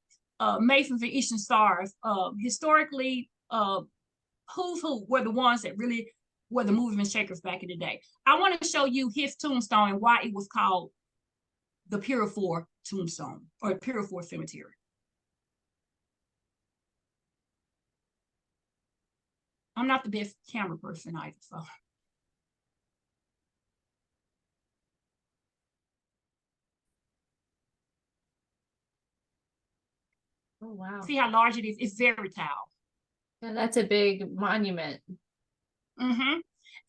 Masons and Eastern Stars, historically, who's who were the ones that really were the movement shakers back in the day. I want to show you his tombstone and why it was called the Purefour tombstone or Purefour cemetery. I'm not the best camera person either, so. Oh, wow. See how large it is? It's very tall. Yeah, that's a big monument. Mm-hmm.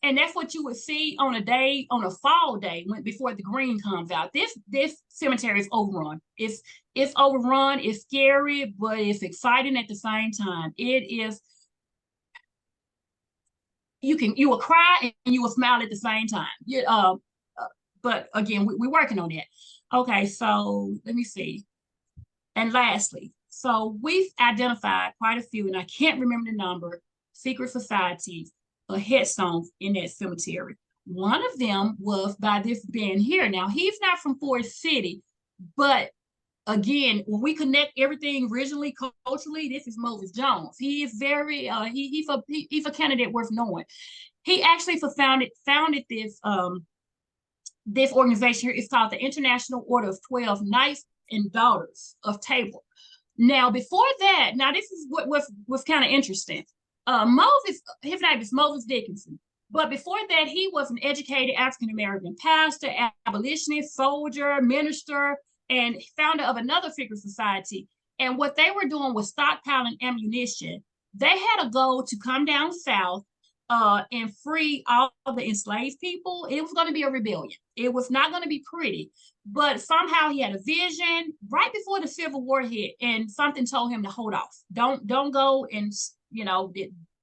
And that's what you would see on a fall day before the green comes out. This cemetery is overrun. It's overrun, it's scary, but it's exciting at the same time. It is, you will cry and you will smile at the same time. But again, we're working on that. Okay, so let me see. And lastly, so we've identified quite a few, and I can't remember the number, secret societies or headstones in that cemetery. One of them was by this man here. Now, he's not from Forrest City, but again, when we connect everything originally, culturally, this is Moses Jones. He is very, he's a candidate worth knowing. He actually founded this organization here. It's called the International Order of 12 Knights and Daughters of Tabor. Now, before that, now this is what was kind of interesting. Moses, his name is Moses Dickinson. But before that, he was an educated African-American pastor, abolitionist, soldier, minister, and founder of another secret society. And what they were doing was stockpiling ammunition. They had a goal to come down south and free all the enslaved people. It was going to be a rebellion. It was not going to be pretty, but somehow he had a vision right before the Civil War hit, and something told him to hold off. Don't go, and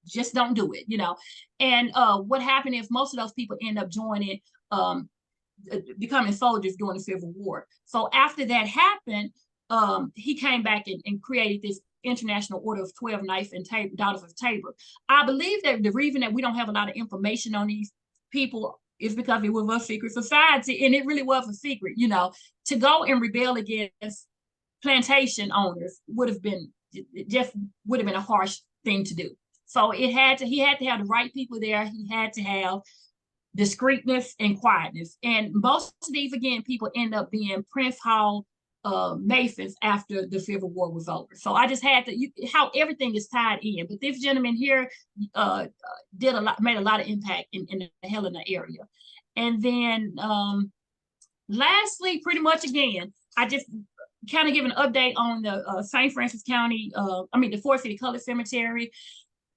just don't do it, And what happened is most of those people end up joining, becoming soldiers during the Civil War. So after that happened, he came back and created this International Order of 12 Knights and Daughters of Tabor. I believe that the reason that we don't have a lot of information on these people is because it was a secret society, and it really was a secret. To go and rebel against plantation owners would have been a harsh thing to do. So he had to have the right people there. He had to have discreetness and quietness. And most of these, again, people end up being Prince Hall Masons after the Civil War was over. So I just had to, how everything is tied in. But this gentleman here made a lot of impact in the Helena area. And then lastly, pretty much again, I just kind of give an update on the St. Francis County, the Forrest City Colored Cemetery.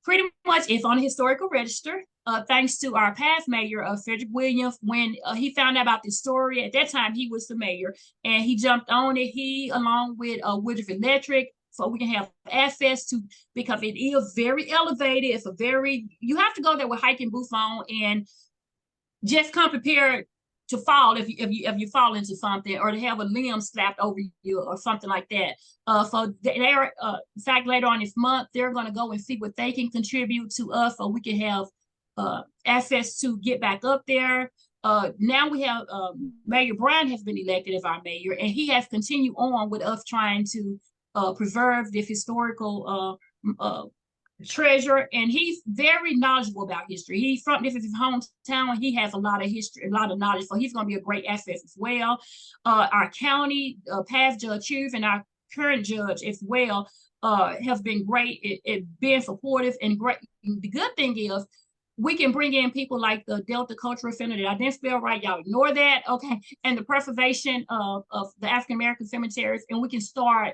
Pretty much it's on the historical register, thanks to our past mayor, Frederick Williams. When he found out about this story, at that time he was the mayor, and he jumped on it. He, along with Woodruff Electric, so we can have access to, because it is very elevated. It's you have to go there with hiking boots on and just come prepared to fall if you fall into something, or to have a limb slapped over you or something like that. So they're, in fact, later on this month, they're going to go and see what they can contribute to us, so we can have access to get back up there. Now we have Mayor Brown has been elected as our mayor, and he has continued on with us trying to preserve this historical treasure, and he's very knowledgeable about history. This is his hometown, and he has a lot of history, a lot of knowledge, so he's going to be a great asset as well. Our county past Judge Hughes and our current judge as well have been great at being supportive and great. The good thing is we can bring in people like the Delta Cultural Center that I didn't spell right, y'all ignore that, okay, and the preservation of the African American cemeteries, and we can start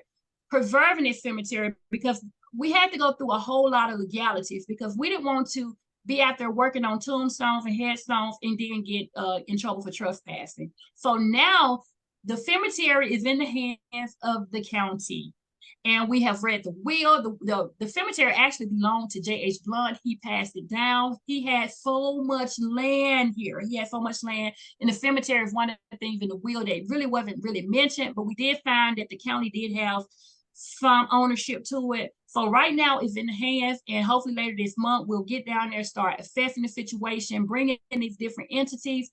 preserving this cemetery, because we had to go through a whole lot of legalities, because we didn't want to be out there working on tombstones and headstones and then get in trouble for trespassing. So now the cemetery is in the hands of the county. And we have read the will. The cemetery actually belonged to J.H. Blunt. He passed it down. He had so much land here. He had so much land. And the cemetery is one of the things in the will that really wasn't really mentioned, but we did find that the county did have some ownership to it. So right now it's in the hands, and hopefully later this month we'll get down there, start assessing the situation, bringing in these different entities,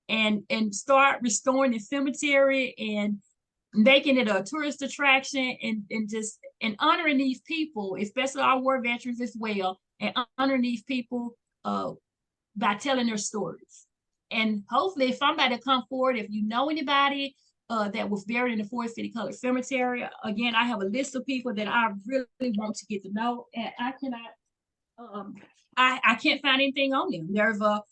and start restoring the cemetery and making it a tourist attraction, and honoring these people, especially our war veterans as well, and honoring these people by telling their stories. And hopefully if somebody come forward, if you know anybody that was buried in the Forrest City Colored Cemetery, again, I have a list of people that I really want to get to know, and I cannot, I can't find anything on them. There's a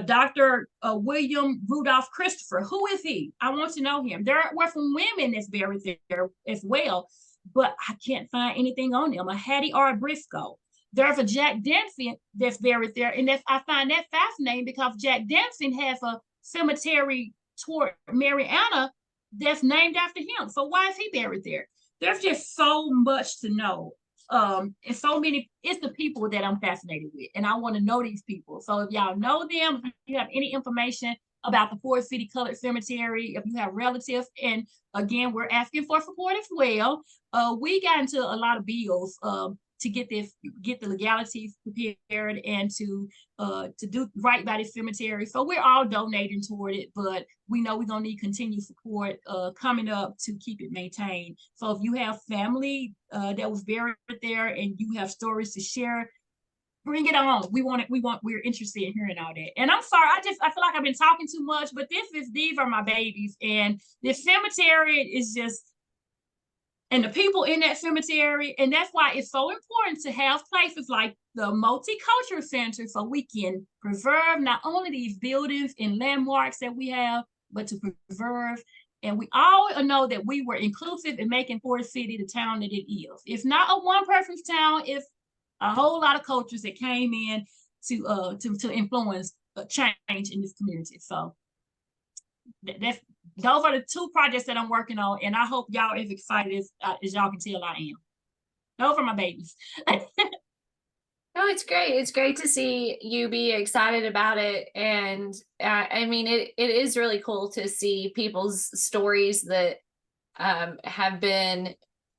Dr. William Rudolph Christopher. Who is he? I want to know him. There were some women that's buried there as well, but I can't find anything on them. A Hattie R. Briscoe. There's a Jack Denson that's buried there, and I find that fascinating because Jack Denson has a cemetery toward Mariana that's named after him. So why is he buried there? There's just so much to know. And so many, it's the people that I'm fascinated with, and I want to know these people. So if y'all know them, if you have any information about the Forrest City Colored Cemetery, if you have relatives, and again, we're asking for support as well. We got into a lot of bills to get the legalities prepared, and to do right by the cemetery. So we're all donating toward it, but we know we're gonna need continued support coming up to keep it maintained. So if you have family that was buried there and you have stories to share, bring it on. We're interested in hearing all that. And I'm sorry, I feel like I've been talking too much, but these are my babies, and the cemetery is just, and the people in that cemetery. And that's why it's so important to have places like the Multicultural Center, so we can preserve not only these buildings and landmarks that we have, but to preserve. And we all know that we were inclusive in making Forrest City the town that it is. It's not a one person's town, it's a whole lot of cultures that came in to influence change in this community. So those are the two projects that I'm working on, and I hope y'all as excited as y'all can tell I am. Those are my babies. No, it's great. It's great to see you be excited about it. And I mean, it is really cool to see people's stories that have been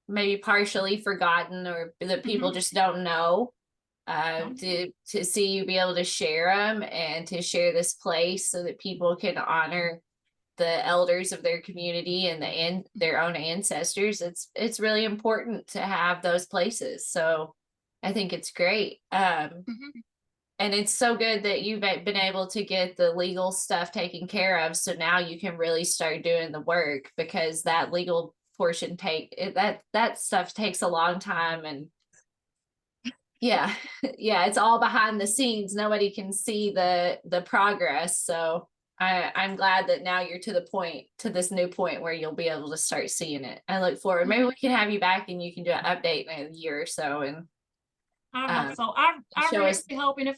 maybe partially forgotten, or that people just don't know. To see you be able to share them and to share this place so that people can honor the elders of their community and their own ancestors. It's really important to have those places. So I think it's great. And it's so good that you've been able to get the legal stuff taken care of. So now you can really start doing the work, because that legal portion that stuff takes a long time. And yeah, it's all behind the scenes. Nobody can see the progress. So I'm glad that now you're to this new point where you'll be able to start seeing it. I look forward. Maybe we can have you back and you can do an update in a year or so. And I really hope, and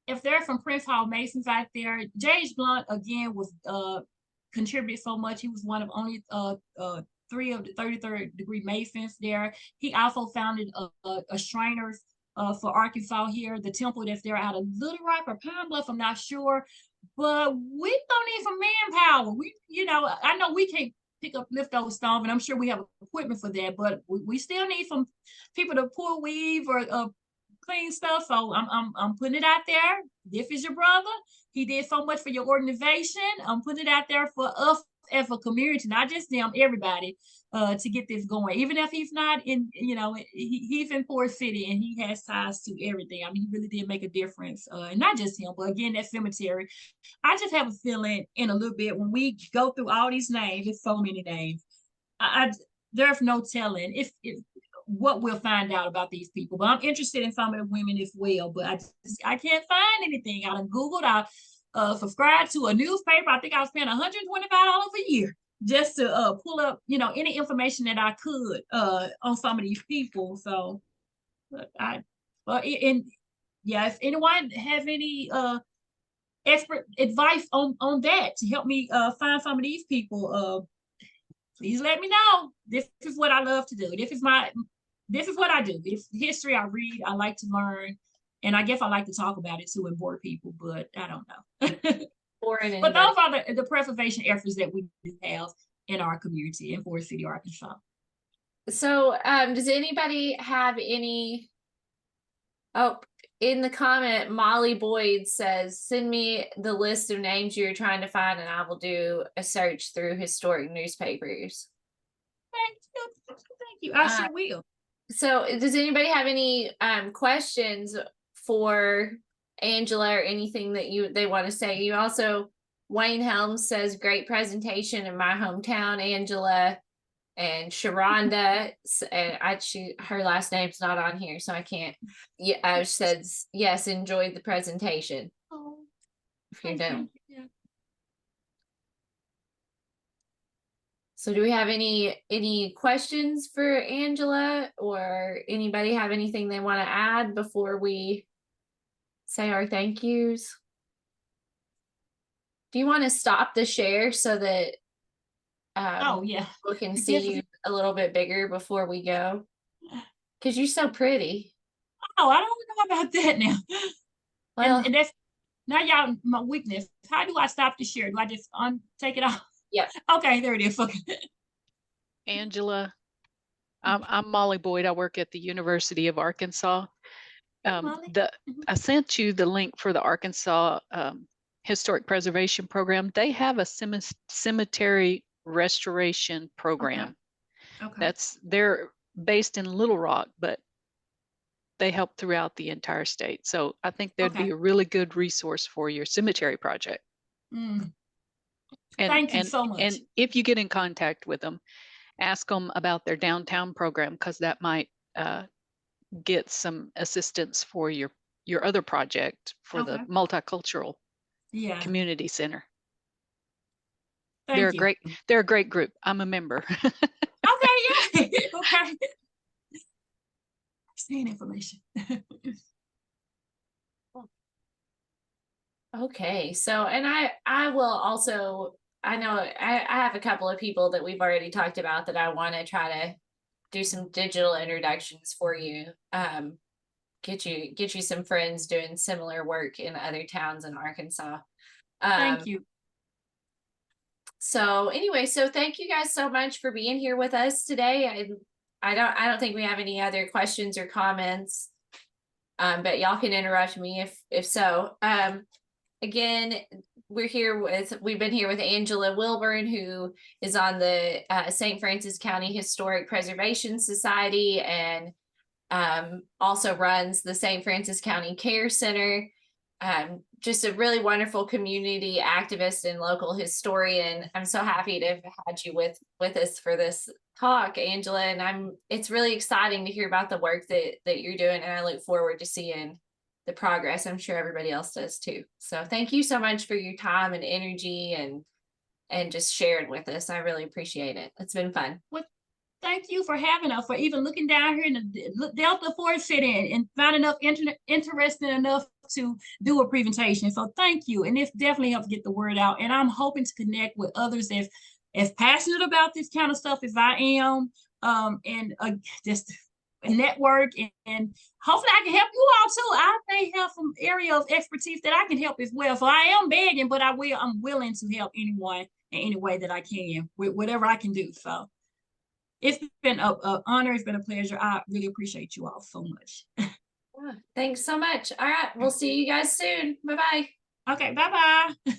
if there are some Prince Hall Masons out there, J.H. Blunt again was contributed so much. He was one of only 3 of the 33rd degree Masons there. He also founded a Shriners for Arkansas here, the temple that's there out of Little Rock or Pine Bluff, I'm not sure. But we don't need some manpower. I know we can't lift those stones, and I'm sure we have equipment for that, but we still need some people to pull weave or clean stuff. So I'm putting it out there. This is your brother. He did so much for your organization. I'm putting it out there for us as a community, not just them, everybody, to get this going. Even if he's not in, he's in Forrest City and he has ties to everything. I mean, he really did make a difference. And not just him, but again, that cemetery. I just have a feeling in a little bit when we go through all these names, there's so many names. There's no telling if what we'll find out about these people. But I'm interested in some of the women as well. But I can't find anything. I done Googled. I subscribed to a newspaper. I think I was paying $125 a year just to pull up, any information that I could on some of these people. So, if anyone have any expert advice on that to help me find some of these people, please let me know. This is what I love to do. This is my this is what I do. It's history I read, I like to learn, and I guess I like to talk about it too and bore people, but I don't know. Or in But anybody. those are the preservation efforts that we do have in our community in Forrest City, Arkansas. So, does anybody have any? Oh, in the comment, Molly Boyd says, send me the list of names you're trying to find and I will do a search through historic newspapers. Thank you. Thank you. I sure will. So does anybody have any questions for Angela or anything that they want to say? You also, Wayne Helms says, great presentation in my hometown, Angela. And Sharonda, and her last name's not on here, so I can't. Yeah, I says yes, enjoyed the presentation. Oh, if you're done. Yeah. So do we have any questions for Angela, or anybody have anything they want to add before we say our thank yous? Do you want to stop the share so that oh yeah, we can see you a little bit bigger before we go? Because you're so pretty. Oh, I don't know about that now. Well, and that's now y'all my weakness. How do I stop the share? Do I just take it off? Yep. Okay, there it is. Okay. Angela, I'm Molly Boyd. I work at the University of Arkansas. I sent you the link for the Arkansas Historic Preservation Program. They have a cemetery restoration program. Okay. They're based in Little Rock, but they help throughout the entire state. So I think there'd be a really good resource for your cemetery project. And, thank you so much. And if you get in contact with them, ask them about their downtown program, because that might get some assistance for your other project for the multicultural community center. They're a great group. I'm a member. Okay, yeah. Okay. Same information. Okay, so, and I will also, I know I have a couple of people that we've already talked about that I want to try to do some digital introductions for you. Get you some friends doing similar work in other towns in Arkansas. Thank you. So anyway, so thank you guys so much for being here with us today. I don't think we have any other questions or comments. But y'all can interrupt me if so. Again, we've been here with Angela Wilburn, who is on the St. Francis County Historic Preservation Society, and also runs the St. Francis County Care Center. Just a really wonderful community activist and local historian. I'm so happy to have had you with us for this talk, Angela, and it's really exciting to hear about the work that you're doing, and I look forward to seeing the progress. I'm sure everybody else does too. So thank you so much for your time and energy and just sharing with us. I really appreciate it. It's been fun. Thank you for having us, for even looking down here in the Delta Forest City and finding enough interesting enough to do a presentation. So thank you. And this definitely helps get the word out. And I'm hoping to connect with others as passionate about this kind of stuff as I am, and just network, and hopefully I can help you all too. I may have some area of expertise that I can help as well. So I am begging, but I'm willing to help anyone in any way that I can with whatever I can do. So it's been an honor. It's been a pleasure. I really appreciate you all so much. Thanks so much. All right, we'll see you guys soon. Bye-bye. Okay, bye-bye.